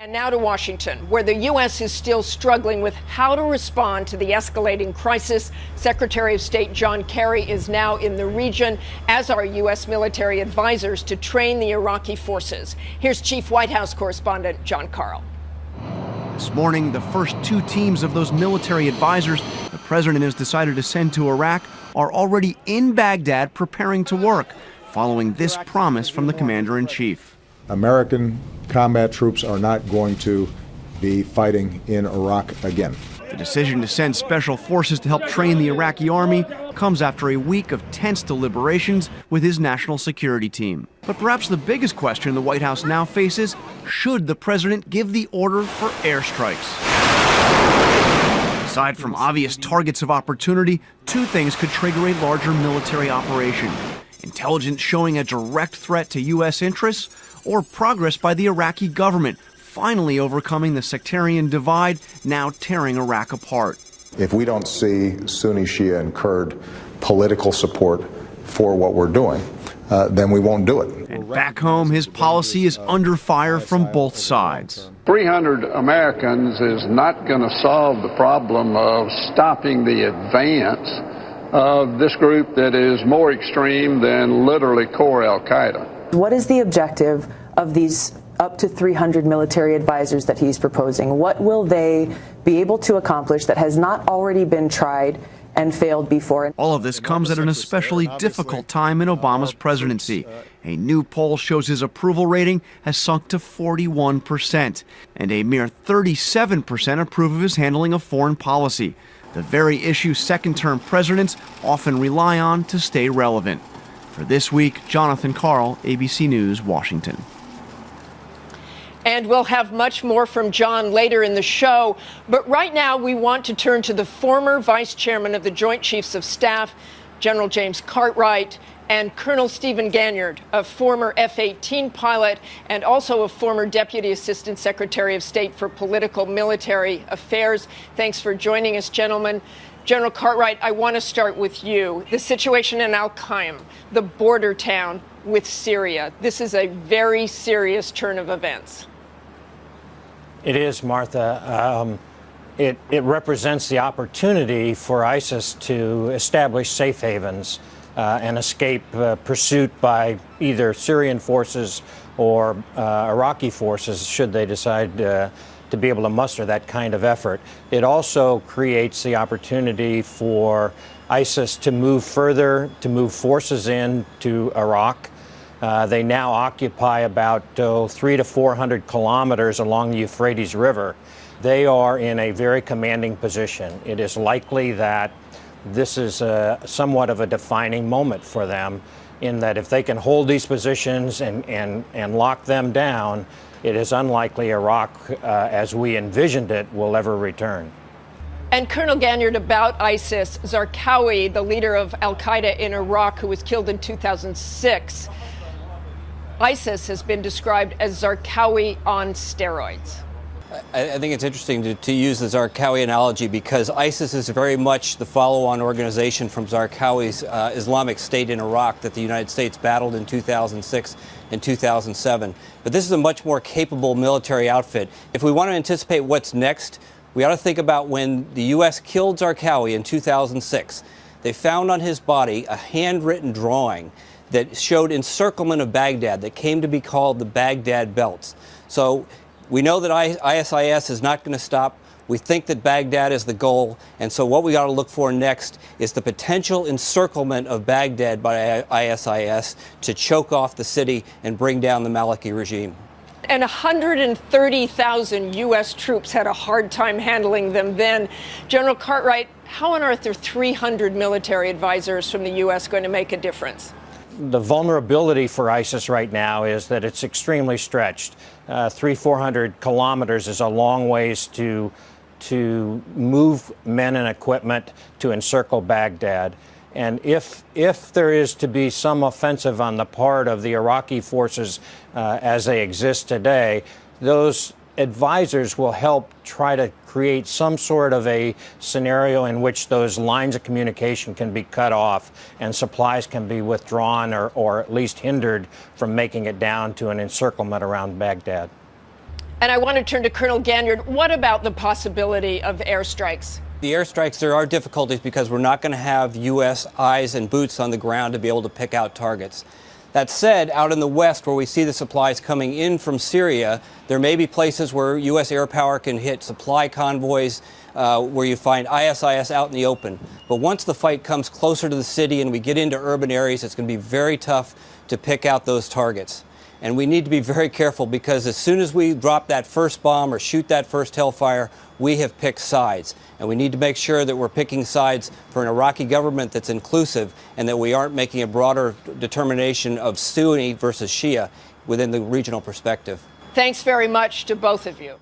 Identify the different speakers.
Speaker 1: And now to Washington, where the U.S. is still struggling with how to respond to the escalating crisis. Secretary of State John Kerry is now in the region, as are U.S. military advisors, to train the Iraqi forces. Here's Chief White House correspondent John Karl.
Speaker 2: This morning, the first two teams of those military advisors the president has decided to send to Iraq are already in Baghdad preparing to work, following this promise from the commander-in-chief.
Speaker 3: American combat troops are not going to be fighting in Iraq again.
Speaker 2: The decision to send special forces to help train the Iraqi army comes after a week of tense deliberations with his national security team. But perhaps the biggest question the White House now faces: should the president give the order for airstrikes? Aside from obvious targets of opportunity, two things could trigger a larger military operation: intelligence showing a direct threat to U.S. interests, or progress by the Iraqi government finally overcoming the sectarian divide now tearing Iraq apart.
Speaker 3: If we don't see Sunni, Shia, and Kurd political support for what we're doing, then we won't do it.
Speaker 2: And back home, his policy is under fire from both sides.
Speaker 4: 300 Americans is not going to solve the problem of stopping the advance of this group that is more extreme than literally core al-Qaeda.
Speaker 5: What is the objective of these up to 300 military advisors that he's proposing? What will they be able to accomplish that has not already been tried and failed before?
Speaker 2: All of this comes at an especially difficult time in Obama's presidency. A new poll shows his approval rating has sunk to 41%, and a mere 37% approve of his handling of foreign policy, the very issue second-term presidents often rely on to stay relevant. For This Week, Jonathan Karl, ABC News, Washington.
Speaker 1: And we'll have much more from John later in the show. But right now, we want to turn to the former vice chairman of the Joint Chiefs of Staff, General James Cartwright, and Colonel Stephen Ganyard, a former F-18 pilot and also a former Deputy Assistant Secretary of State for Political Military Affairs. Thanks for joining us, gentlemen. General Cartwright, I want to start with you. The situation in Al-Qaim, the border town with Syria. This is a very serious turn of events.
Speaker 6: It is, Martha. It represents the opportunity for ISIS to establish safe havens and escape pursuit by either Syrian forces or Iraqi forces, should they decide to be able to muster that kind of effort. It also creates the opportunity for ISIS to move further, to move forces into Iraq. They now occupy about 300 to 400 kilometers along the Euphrates River. They are in a very commanding position. It is likely that this is somewhat of a defining moment for them, in that if they can hold these positions and lock them down, it is unlikely Iraq, as we envisioned it, will ever return.
Speaker 1: And Colonel Ganyard, about ISIS, Zarqawi, the leader of al-Qaeda in Iraq, who was killed in 2006. ISIS has been described as Zarqawi on steroids.
Speaker 7: I think it's interesting to use the Zarqawi analogy, because ISIS is very much the follow-on organization from Zarqawi's Islamic State in Iraq that the United States battled in 2006 and 2007. But this is a much more capable military outfit. If we want to anticipate what's next, we ought to think about when the U.S. killed Zarqawi in 2006. They found on his body a handwritten drawing that showed encirclement of Baghdad that came to be called the Baghdad Belts. So we know that ISIS is not going to stop. We think that Baghdad is the goal. And so what we got to look for next is the potential encirclement of Baghdad by ISIS to choke off the city and bring down the Maliki regime.
Speaker 1: And 130,000 U.S. troops had a hard time handling them then. General Cartwright, how on earth are 300 military advisors from the U.S. going to make a difference?
Speaker 6: The vulnerability for ISIS right now is that it's extremely stretched. 400 kilometers is a long ways to move men and equipment to encircle Baghdad. And if there is to be some offensive on the part of the Iraqi forces as they exist today, those advisors will help try to create some sort of a scenario in which those lines of communication can be cut off and supplies can be withdrawn or at least hindered from making it down to an encirclement around Baghdad.
Speaker 1: And I want to turn to Colonel Ganyard. What about the possibility of airstrikes?
Speaker 7: The airstrikes, there are difficulties because we're not going to have U.S. eyes and boots on the ground to be able to pick out targets. That said, out in the west where we see the supplies coming in from Syria, there may be places where U.S. air power can hit supply convoys, where you find ISIS out in the open. But once the fight comes closer to the city and we get into urban areas, it's going to be very tough to pick out those targets. And we need to be very careful because as soon as we drop that first bomb or shoot that first hellfire, we have picked sides. And we need to make sure that we're picking sides for an Iraqi government that's inclusive and that we aren't making a broader determination of Sunni versus Shia within the regional perspective.
Speaker 1: Thanks very much to both of you.